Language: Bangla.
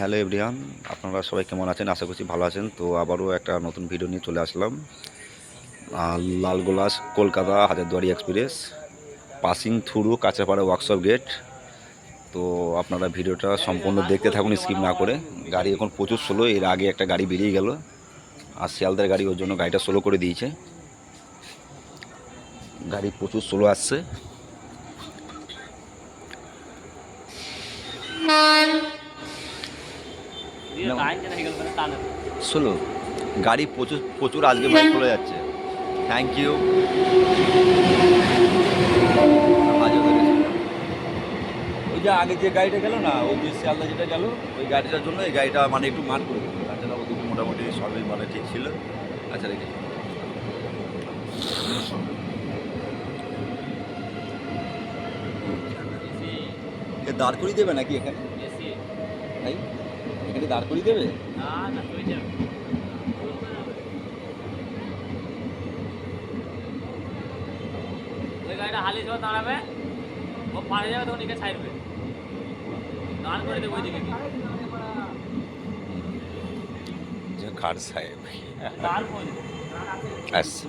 হ্যালো এভরিওয়ান, আপনারা সবাই কেমন আছেন? আশা করছি ভালো আছেন। তো আবারও একটা নতুন ভিডিও নিয়ে চলে আসলাম। Lalgola Kolkata Hazarduari express passing through Kanchrapara workshop gate. তো আপনারা ভিডিওটা সম্পূর্ণ দেখতে থাকুন, স্কিপ না করে। গাড়ি এখন প্রচুর স্লো, এর আগে একটা গাড়ি বেরিয়ে গেল, আর শিয়ালদার গাড়ি, ওর জন্য গাড়িটা স্লো করে দিয়েছে। গাড়ি প্রচুর স্লো আসছে। স্লো গাড়ি প্রচুর প্রচুর আজকে ভাই চলে যাচ্ছে। Thank you. ওই যে আগে যে গাড়িটা গেল না, ওই যে শিয়ালদা যেটা গেল, ওই গাড়িটার জন্য এই গাড়িটা মানে একটু মার করে দিল। তাছাড়া ওদিকে মোটামুটি সবই মানে ঠিক ছিল। আচ্ছা রেখে দাঁড় করিয়ে দেবে নাকি এখানে? ভাই এখানে দাঁড় করিয়ে দেবে? ওই গাড়িটা হালি যখন দাঁড়াবে, ও পাড়ে যাবে, তখন একে ছাড়বে, দাঁড় করে দেবো ওইদিকে যে খার সাহেব দাঁড় করে দেবো। আসছে।